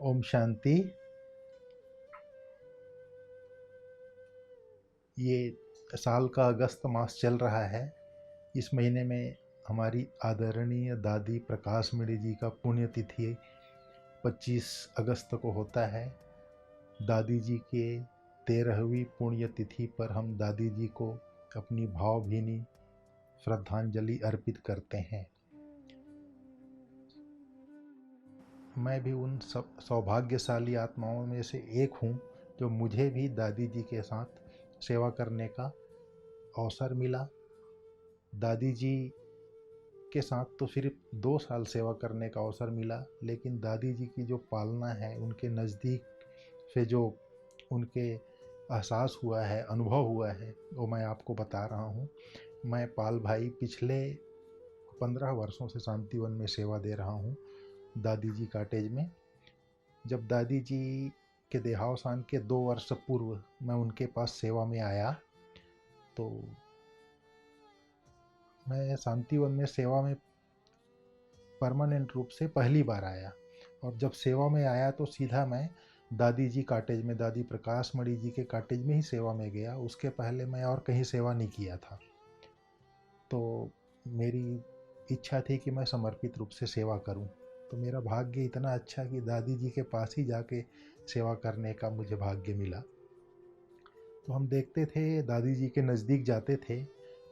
ओम शांति। ये साल का अगस्त मास चल रहा है। इस महीने में हमारी आदरणीय दादी प्रकाश मणि जी का पुण्यतिथि 25 अगस्त को होता है। दादी जी के 13वीं पुण्यतिथि पर हम दादी जी को अपनी भावभीनी श्रद्धांजलि अर्पित करते हैं। मैं भी उन सब सौभाग्यशाली आत्माओं में से एक हूँ जो मुझे भी दादी जी के साथ सेवा करने का अवसर मिला। दादी जी के साथ तो सिर्फ 2 साल सेवा करने का अवसर मिला, लेकिन दादी जी की जो पालना है, उनके नज़दीक से जो उनके एहसास हुआ है, अनुभव हुआ है, वो मैं आपको बता रहा हूँ। मैं पाल भाई पिछले 15 वर्षों से शांतिवन में सेवा दे रहा हूँ, दादी जी कॉटेज में। जब दादी जी के देहावसान के 2 वर्ष पूर्व मैं उनके पास सेवा में आया, तो मैं शांतिवन में सेवा में परमानेंट रूप से पहली बार आया। और जब सेवा में आया तो सीधा मैं दादी जी कॉटेज में, दादी प्रकाश मणि जी के कॉटेज में ही सेवा में गया। उसके पहले मैं और कहीं सेवा नहीं किया था। तो मेरी इच्छा थी कि मैं समर्पित रूप से सेवा करूं। तो मेरा भाग्य इतना अच्छा कि दादी जी के पास ही जाके सेवा करने का मुझे भाग्य मिला। तो हम देखते थे, दादी जी के नज़दीक जाते थे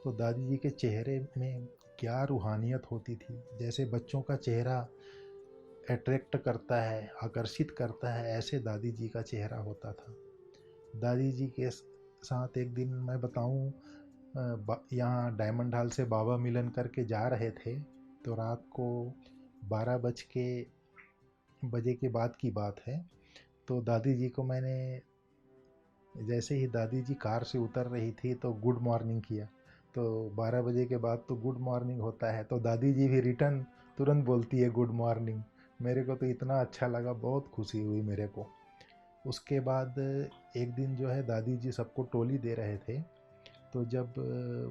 तो दादी जी के चेहरे में क्या रूहानियत होती थी। जैसे बच्चों का चेहरा अट्रैक्ट करता है, आकर्षित करता है, ऐसे दादी जी का चेहरा होता था। दादी जी के साथ एक दिन मैं बताऊं, यहाँ डायमंड हॉल से बाबा मिलन करके जा रहे थे, तो रात को 12 बजे के बाद की बात है। तो दादी जी को मैंने, जैसे ही दादी जी कार से उतर रही थी तो गुड मॉर्निंग किया। तो 12 बजे के बाद तो गुड मॉर्निंग होता है, तो दादी जी भी रिटर्न तुरंत बोलती है गुड मॉर्निंग। मेरे को तो इतना अच्छा लगा, बहुत खुशी हुई मेरे को। उसके बाद एक दिन जो है दादी जी सबको टोली दे रहे थे, तो जब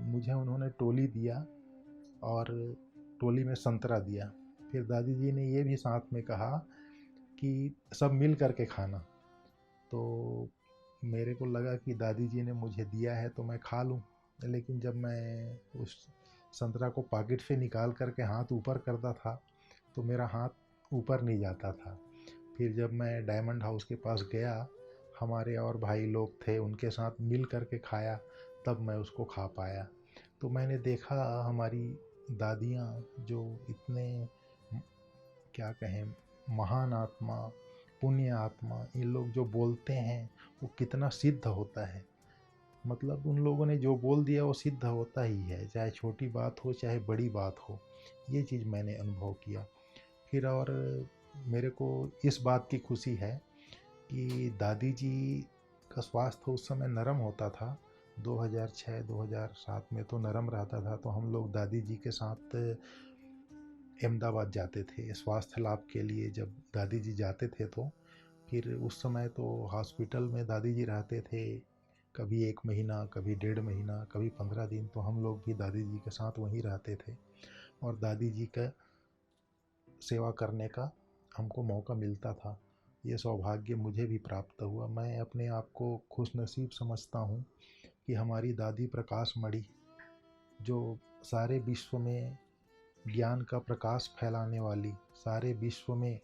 मुझे उन्होंने टोली दिया और टोली में संतरा दिया, फिर दादी जी ने ये भी साथ में कहा कि सब मिल करके खाना। तो मेरे को लगा कि दादी जी ने मुझे दिया है तो मैं खा लूँ, लेकिन जब मैं उस संतरा को पॉकेट से निकाल करके हाथ ऊपर करता था तो मेरा हाथ ऊपर नहीं जाता था। फिर जब मैं डायमंड हाउस के पास गया, हमारे और भाई लोग थे, उनके साथ मिल करके खाया, तब मैं उसको खा पाया। तो मैंने देखा हमारी दादियाँ जो इतने, क्या कहें, महान आत्मा, पुण्य आत्मा, ये लोग जो बोलते हैं वो कितना सिद्ध होता है। मतलब उन लोगों ने जो बोल दिया वो सिद्ध होता ही है, चाहे छोटी बात हो चाहे बड़ी बात हो। ये चीज़ मैंने अनुभव किया। फिर और मेरे को इस बात की खुशी है कि दादी जी का स्वास्थ्य उस समय नरम होता था। 2006-2007 में तो नरम रहता था, तो हम लोग दादी जी के साथ अहमदाबाद जाते थे स्वास्थ्य लाभ के लिए। जब दादी जी जाते थे तो फिर उस समय तो हॉस्पिटल में दादी जी रहते थे, कभी 1 महीना, कभी 1.5 महीना, कभी 15 दिन, तो हम लोग भी दादी जी के साथ वहीं रहते थे और दादी जी का सेवा करने का हमको मौका मिलता था। ये सौभाग्य मुझे भी प्राप्त हुआ। मैं अपने आप को खुशनसीब समझता हूँ कि हमारी दादी प्रकाश मणि, जो सारे विश्व में ज्ञान का प्रकाश फैलाने वाली, सारे विश्व में,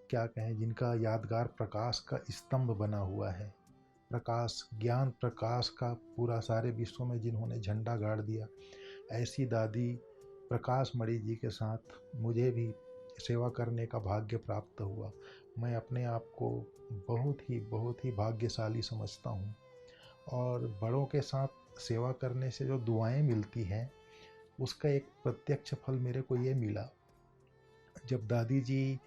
क्या कहें, जिनका यादगार प्रकाश का स्तंभ बना हुआ है, प्रकाश, ज्ञान प्रकाश का पूरा सारे विश्व में जिन्होंने झंडा गाड़ दिया, ऐसी दादी प्रकाश मणि जी के साथ मुझे भी सेवा करने का भाग्य प्राप्त हुआ। मैं अपने आप को बहुत ही भाग्यशाली समझता हूँ। और बड़ों के साथ सेवा करने से जो दुआएं मिलती हैं, उसका एक प्रत्यक्ष फल मेरे को ये मिला। जब दादी जी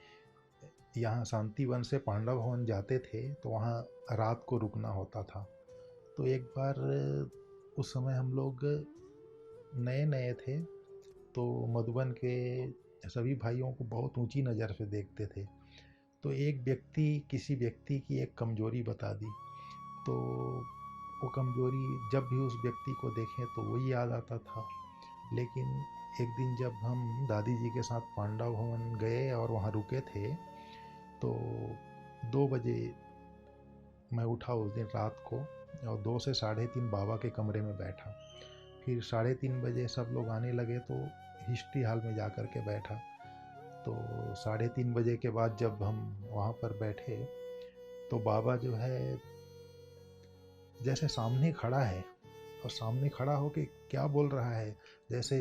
यहाँ शांतिवन से पांडव भवन जाते थे तो वहाँ रात को रुकना होता था। तो एक बार उस समय हम लोग नए नए थे, तो मधुबन के सभी भाइयों को बहुत ऊंची नज़र से देखते थे। तो एक व्यक्ति, किसी व्यक्ति की एक कमजोरी बता दी, तो वो कमजोरी जब भी उस व्यक्ति को देखें तो वही याद आता था। लेकिन एक दिन जब हम दादी जी के साथ पांडव भवन गए और वहाँ रुके थे, तो 2 बजे मैं उठा उस दिन रात को, और 2 से 3:30 बाबा के कमरे में बैठा। फिर 3:30 बजे सब लोग आने लगे तो हिस्ट्री हॉल में जा कर के बैठा। तो 3:30 बजे के बाद जब हम वहाँ पर बैठे तो बाबा जो है जैसे सामने खड़ा है, और सामने खड़ा होके क्या बोल रहा है, जैसे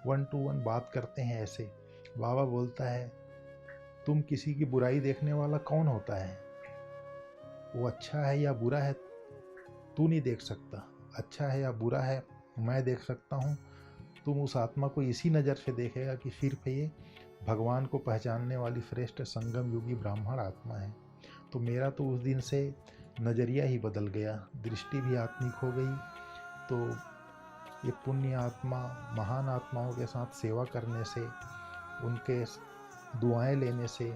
1 to 1 बात करते हैं ऐसे। बाबा बोलता है, तुम किसी की बुराई देखने वाला कौन होता है? वो अच्छा है या बुरा है तू नहीं देख सकता, अच्छा है या बुरा है मैं देख सकता हूँ। तुम उस आत्मा को इसी नज़र से देखेगा कि सिर्फ ये भगवान को पहचानने वाली श्रेष्ठ संगम युगी ब्राह्मण आत्मा है। तो मेरा तो उस दिन से नज़रिया ही बदल गया, दृष्टि भी आत्मिक हो गई। तो ये पुण्य आत्मा, महान आत्माओं के साथ सेवा करने से, उनके दुआएं लेने से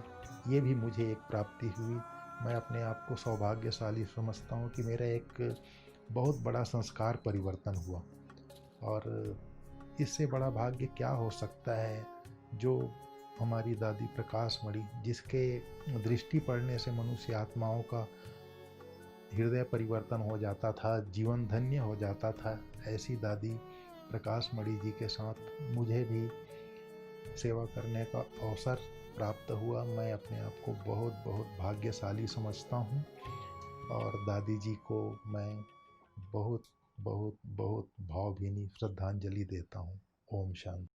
ये भी मुझे एक प्राप्ति हुई। मैं अपने आप को सौभाग्यशाली समझता हूँ कि मेरा एक बहुत बड़ा संस्कार परिवर्तन हुआ, और इससे बड़ा भाग्य क्या हो सकता है। जो हमारी दादी प्रकाश मणि, जिसके दृष्टि पड़ने से मनुष्य आत्माओं का हृदय परिवर्तन हो जाता था, जीवन धन्य हो जाता था, ऐसी दादी प्रकाश मणि जी के साथ मुझे भी सेवा करने का अवसर प्राप्त हुआ। मैं अपने आप को बहुत बहुत भाग्यशाली समझता हूँ, और दादी जी को मैं बहुत बहुत बहुत भावभीनी श्रद्धांजलि देता हूँ। ओम शांति।